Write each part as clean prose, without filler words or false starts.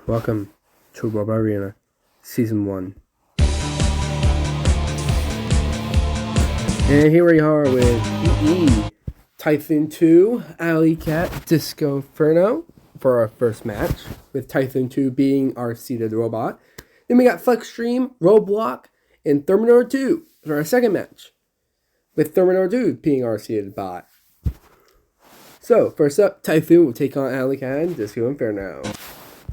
Welcome to Robot Arena Season 1. And here we are with EE, Typhoon 2, Alley Cat, Disco Inferno for our first match, with Typhoon 2 being our seated robot. Then we got Flexstream, Roadblock, and Terminator 2 for our second match, with Terminator 2 being our seated bot. So, first up, Typhoon will take on Alley Cat and Disco Inferno.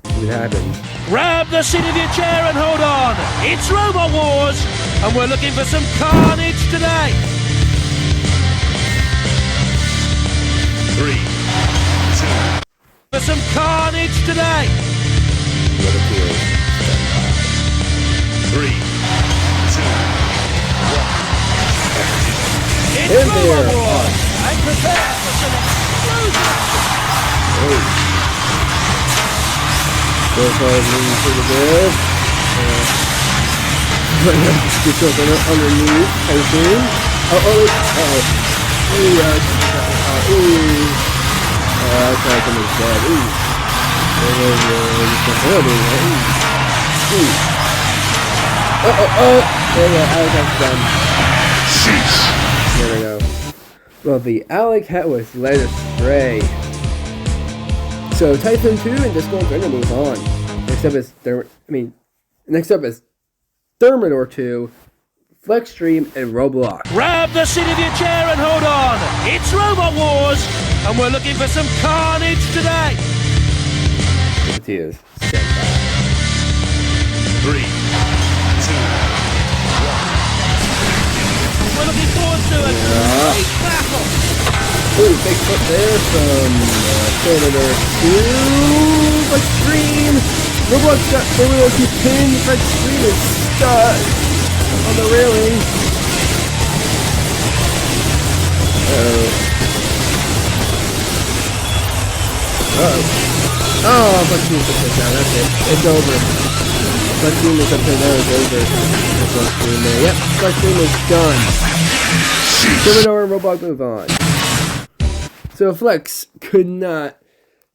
See what happens. Grab the seat of your chair and hold on. It's Robot Wars, and we're looking for some carnage today. 3, 2. For some carnage today. 3, 2, 1. It's Robot Wars, and prepare for some explosions. Go forward into the good. Just open it underneath. Typhoon. Typhoon is dead. There we go. Alley done. There we go. Well, the Alley Cat was led astray. So Typhoon 2 and Disco Inferno move on. Next up is Terminator 2, Flexstream, and Roadblock. Grab the seat of your chair and hold on. It's Robot Wars, and we're looking for some carnage today. It is. 3, 2, 1. We're looking forward to a great battle. Ooh, big foot there from Terminator 2. Flexstream. Roadblock's got Terminator 2 pinned. Flexstream is stuck on the railing. Oh, Flexstream took it down. That's it. It's over. Flexstream is up there. Now it's over. Flexstream there. Yep, Flexstream is done. Terminator and Roadblock move on. So Flex could not.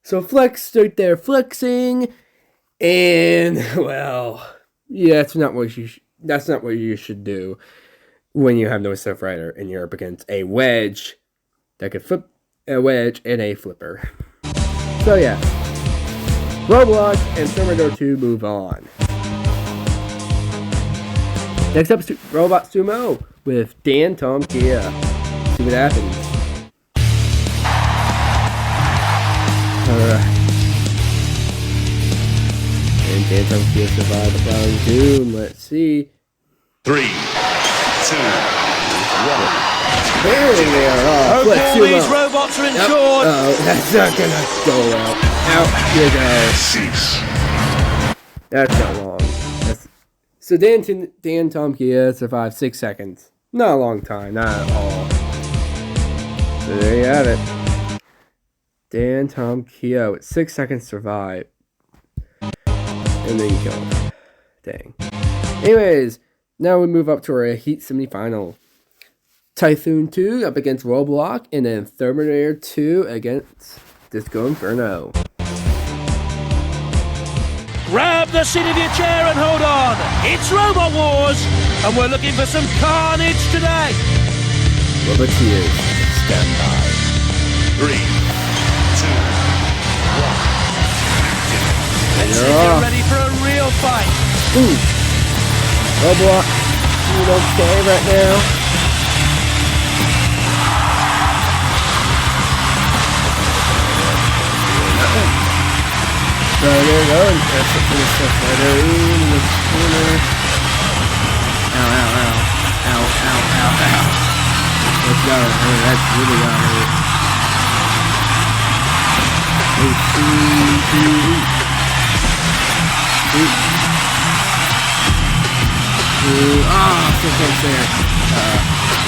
So Flex stood there flexing, and well, yeah, that's not what you should do when you have no Surf Rider and you're up against a wedge that could flip a wedge and a flipper. So yeah, Roadblock and Terminator 2 move on. Next up is Robot Sumo with Dan, Tom, Kia. See what happens. And Dan Tom Kia survived the flying doom. Let's see. 3, 2, 1. There they are. Hope all these robots are insured. Oh, that's not gonna go well. Out you go. That's not long. So Dan Tom Kia survived 6 seconds. Not a long time, not at all. So there you have it. Dan Tom Kia with 6 seconds survive. And then you kill him. Dang. Anyways, now we move up to our Heat semifinal. Typhoon 2 up against Roadblock, and then Terminator 2 against Disco Inferno. Grab the seat of your chair and hold on. It's Robot Wars, and we're looking for some carnage today. Roboteers, stand by. 3, 2, 1. Let's see if you're ready for a real fight. Ooh. Roadblock, you okay right now? So there you go, and that's it for the Surf Rider in the corner. Ow, ow, ow. Ow, ow, ow, ow. Let's go. Oh, that's really got hurt. 3, 2, 1. So close there.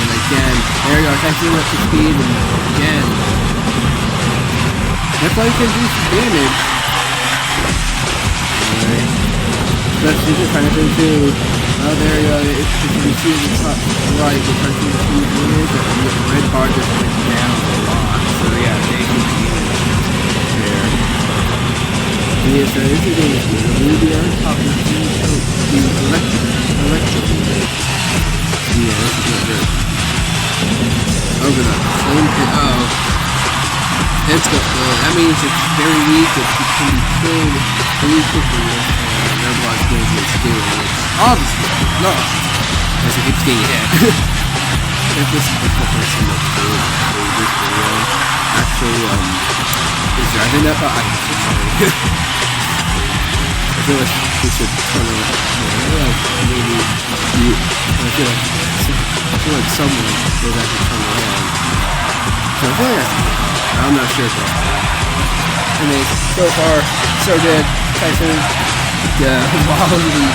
And again, there you go, catching up to speed, and again. That's why you can do some damage. Alright. Let's do this kind of thing too. Oh, there you go. If you see the top right, the person who's doing it, the red bar just went down a lot. So yeah, they can see it there. Yes, that is a damage meter. We will be on top of the electric meter. Yeah, this is not good. Over the same thing. Uh-oh. It's got, that means it's very weak. It can be killed very quickly with Roblox goes with skill. Obviously, not. As it keeps getting hit. If this is the person that's good for this video, actually, is driving that, but I'm so sorry. I feel like we should turn around. Maybe you. I feel like someone would have to turn around. So I feel like I'm not sure though. Anyways, so far, so good. Tyson, wobbling,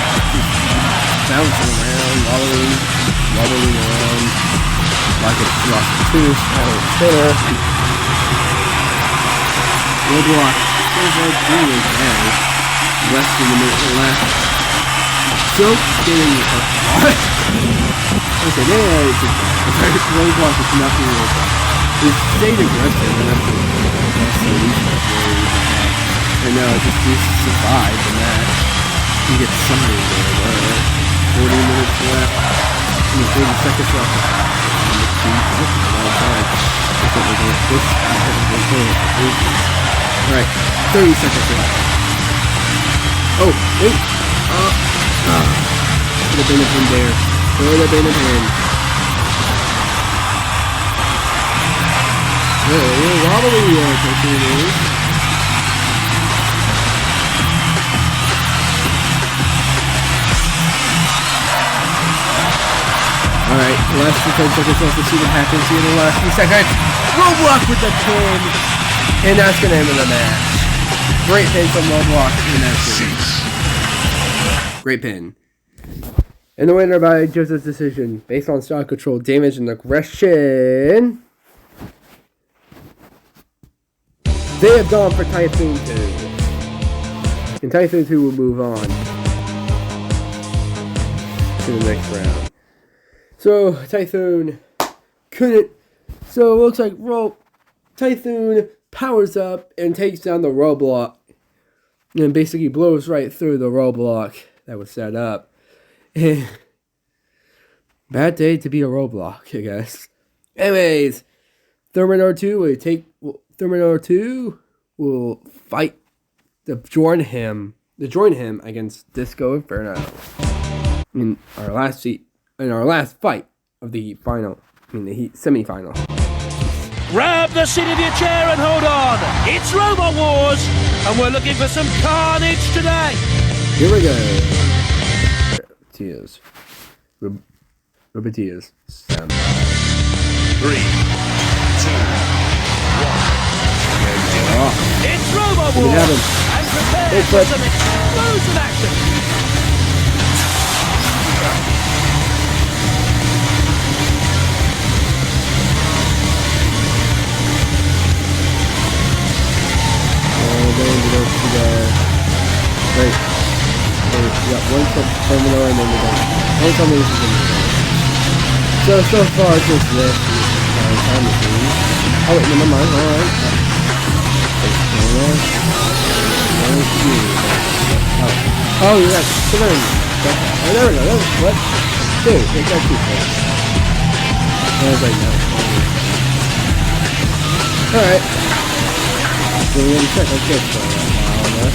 bouncing around, wobbling around like it's lost a tooth out of a spinner. Roblox feels like doing bad. Less than a minute left. Still getting a lot. Okay, there it's a Roblox is nothing like that. It's stayed aggressive and that's the solution. And now it just needs to survive the match. You get something there. 40 minutes left. And 30 seconds left. Alright, 30 seconds left. Oh, wait! Could have been a pin there. Could have been a pin. We're wobbling there, Tyson. Alright, last 10 seconds left to see what happens here in the last few seconds. Roblox with the pin! And that's gonna end the match. Great pin from Roblox in that pin. Great pin. And the winner by Joseph's decision, based on style control, damage, and aggression. They have gone for Typhoon 2. And Typhoon 2 will move on to the next round. So, Typhoon couldn't. So, it looks like Typhoon powers up and takes down the roadblock. And basically blows right through the roadblock that was set up. Bad day to be a roadblock, I guess. Anyways, Terminator 2 will fight to join him against Disco Inferno in our last fight of the semi-final. Grab the seat of your chair and hold on. It's Robot Wars, and we're looking for some carnage today. Here we go. Tears. Rubber tears. Stand by. 3, 2, 1. It's Robot Wars, and prepare for some explosive action. Right. We got one terminal and then we got one combination. So far it's just this. Time machine. Oh wait, never mind. Alright. Oh, you're right. Oh, there we go. What? Dude, it's that too fast. I was like, no. Alright. So we're gonna check our kids for a while on that.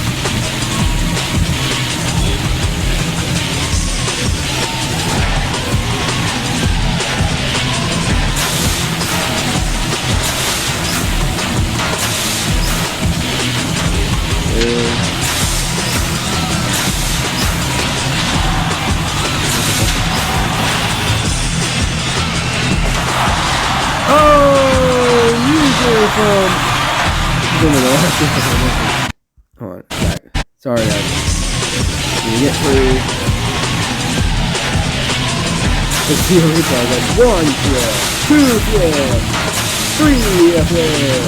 Hold on, back. Sorry guys. When you get through the field replay, like 1 flip, 2 flip, 3 flip,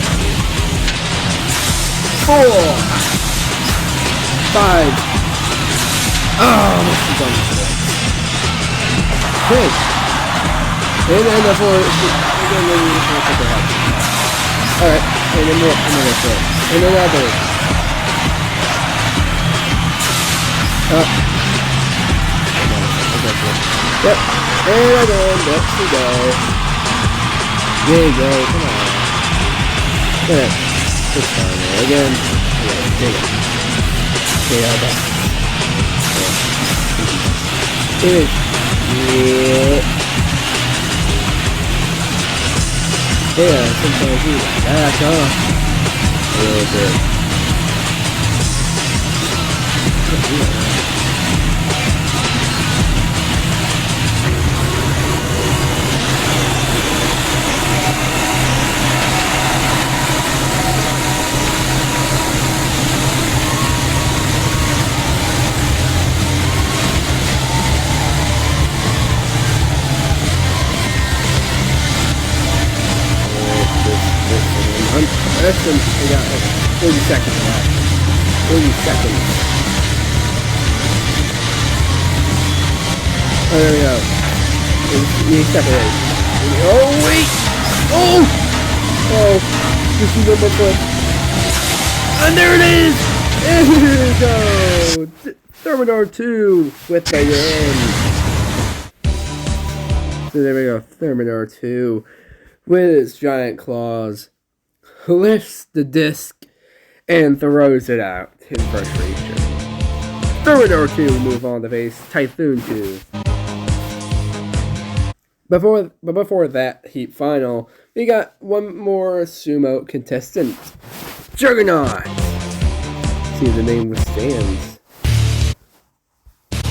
4, 5. Oh, this is done. Okay. And then the 4. Alright. And then another flip. And another. Yep. And again, let's go. There you go, come on. Good. This time, again. Yeah, take it. Okay, how about it? Yeah. Yeah, sometimes you back off a little bit. Less than, we got like 30 seconds left. 30 seconds. Oh, there we go. We separate. Oh, wait! Oh! Oh! Just a little foot. And there it is! There we go! Thermidor 2 with the win. So there we go. Thermidor 2 with its giant claws lifts the disc and throws it out in frustration. Thermidor 2 move on to face Typhoon 2. Before that heat final, we got one more sumo contestant, Juggernaut. See if the name withstands.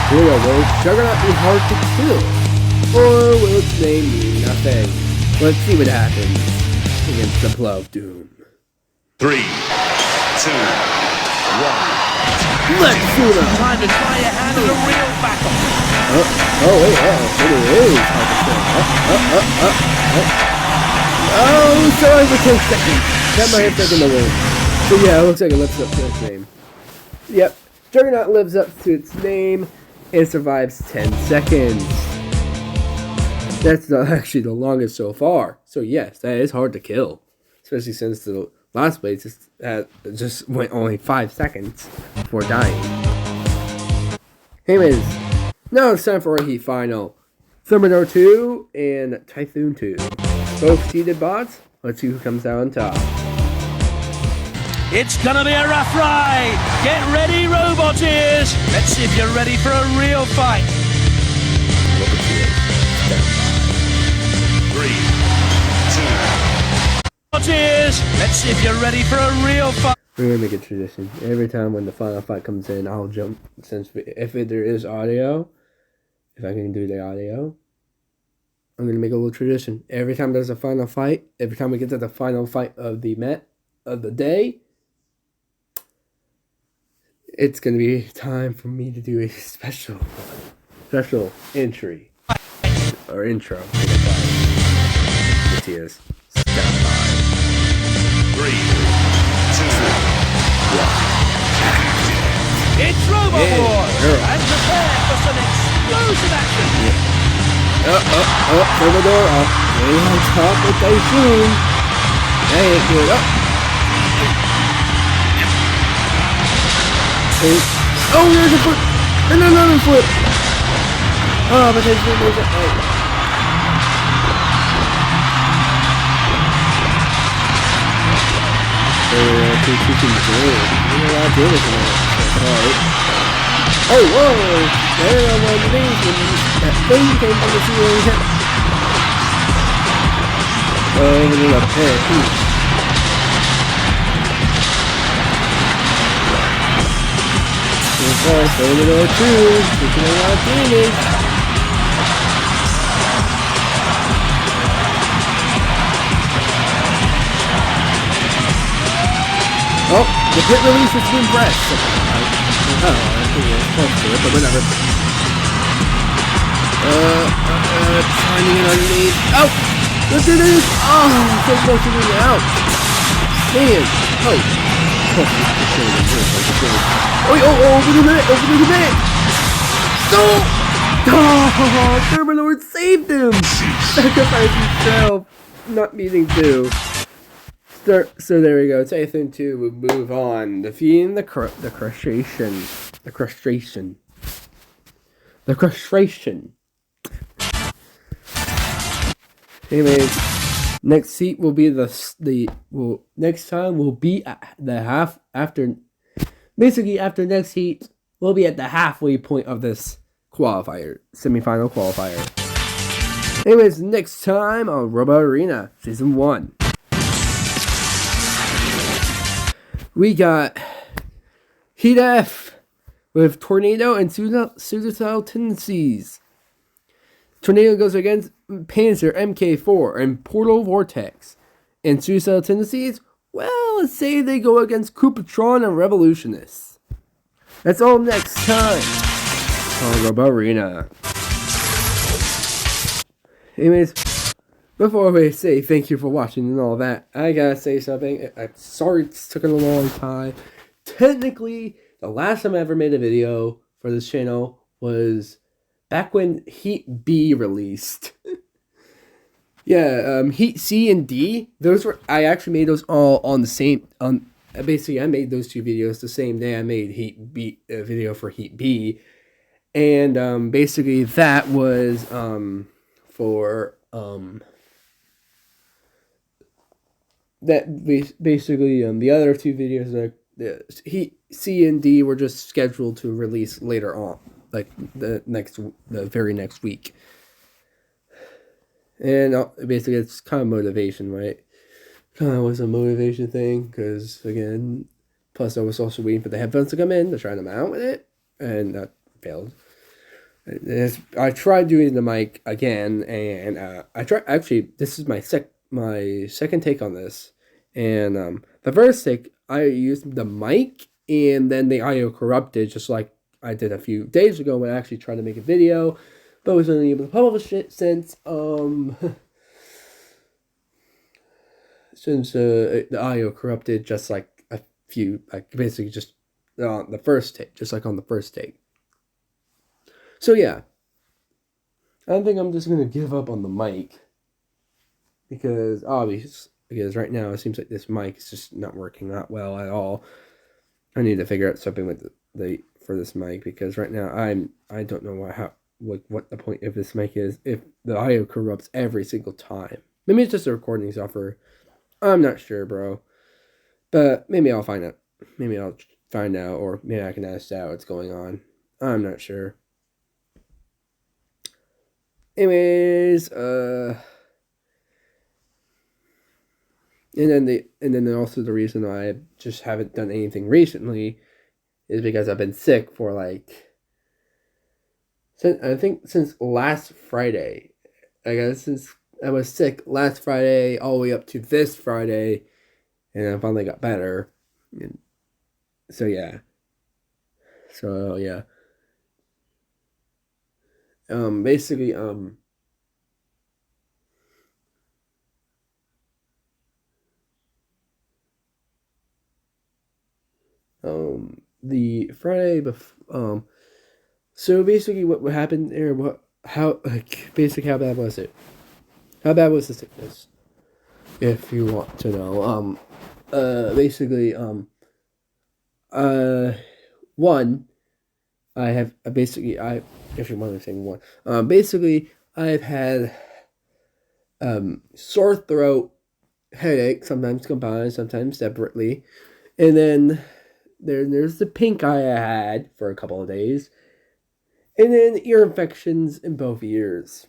Here we go. Will Juggernaut be hard to kill, or will its name mean nothing? Let's see what happens against the Plow of Doom. 3, 2, 1. Let's do it! Time to try your hand at a real battle. Oh, wait, it is hard to kill. Oh, sorry for 10 seconds. That might have taken the win. So yeah, it looks like it lives up to its name. Yep, Juggernaut lives up to its name and survives 10 seconds. That's actually the longest so far. So yes, that is hard to kill. Especially since the last place just went only 5 seconds before dying. Anyways, now it's time for a heat final. Thermidor 2 and Typhoon 2. Both seeded bots. Let's see who comes out on top. It's gonna be a rough ride. Get ready, Roboteers. Let's see if you're ready for a real fight. 3, 2. Roboteers, let's see if you're ready for a real fight. We're gonna make a tradition. Every time when the final fight comes in, I'll jump. There is audio, if I can do the audio, I'm gonna make a little tradition. Every time there's a final fight, every time we get to the final fight of the day, it's gonna be time for me to do a special entry or intro to the fight. Matthias, stand by. 3, 2, 1. It's Robo Wars, and prepare for some explosive action. Thermidor up, way on top with Typhoon. That ain't good. Oh, there's a foot, and another foot. Oh, but Typhoon knows it. Oh, whoa! There on one of these when that thing came from the ceiling. Oh, over the left head, too. So far, Thermidor 2, taking a lot of damage. Oh, the pit release has been pressed. Oh, I think it's close to it, but whatever. Timing it underneath. Oh! Look at this! Oh, so close to being out. Man! Oh! Over the net! No! Oh! Thermidor saved him! Sacrificed himself! Not needing to. So there we go. Typhoon 2 will move on, defeating the crustration. The frustration. Anyways, next heat will be next time will be at the half after. Basically, after next heat, we'll be at the halfway point of this semifinal qualifier. Anyways, next time on Robot Arena Season 1, we got Heat F with Tornado and Suicidal Tendencies. Tornado goes against Panzer MK4 and Portal Vortex. And Suicidal Tendencies, well, let's say they go against Kupatron and Revolutionists. That's all next time on Robot Arena. Anyways, before we say thank you for watching and all that, I gotta say something. I'm sorry it's taken a long time. Technically, the last time I ever made a video for this channel was back when Heat B released. Yeah, Heat C and D, I actually made those all on the same, basically I made those two videos the same day I made Heat B, a video for Heat B. And, basically that was, for, the other two videos, the Heat C and D were just scheduled to release later on, like the very next week. And basically it's kind of motivation, right? Kind of was a motivation thing, because again, plus I was also waiting for the headphones to come in to try them out with it, and that failed. I tried doing the mic again, and actually this is my second take on this. And the first take, I used the mic, and then the audio corrupted, just like I did a few days ago when I actually tried to make a video, but was only able to publish it since the audio corrupted, just like a few, like basically just on the first take, just like on the first take. So yeah, I think I'm just gonna give up on the mic, because right now it seems like this mic is just not working that well at all. I need to figure out something with for this mic, because right now I don't know what the point of this mic is if the audio corrupts every single time. Maybe it's just a recording software. I'm not sure, bro. But maybe I'll find out. Maybe I'll find out, or maybe I can ask out what's going on. I'm not sure. Anyways, and then also the reason why I just haven't done anything recently is because I've been sick for since last Friday. I guess since I was sick last Friday all the way up to this Friday, and I finally got better. And so yeah. Basically, the Friday before, so basically what happened there, how bad was it? How bad was the sickness? If you want to know, one, I have if you want to say one, I've had sore throat, headache, sometimes combined, sometimes separately, and then there's the pink eye I had for a couple of days, and then ear infections in both ears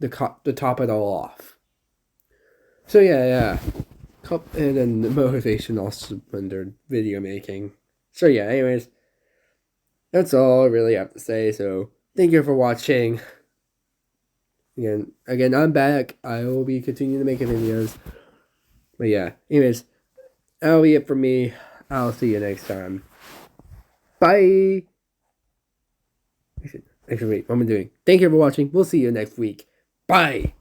to top it all off. So yeah. And then the motivation also under video making. So yeah, anyways, that's all I really have to say. So thank you for watching. Again, I'm back. I will be continuing to make videos. But yeah, anyways, that'll be it for me. I'll see you next time. Bye. Actually, wait, what am I doing? Thank you for watching. We'll see you next week. Bye.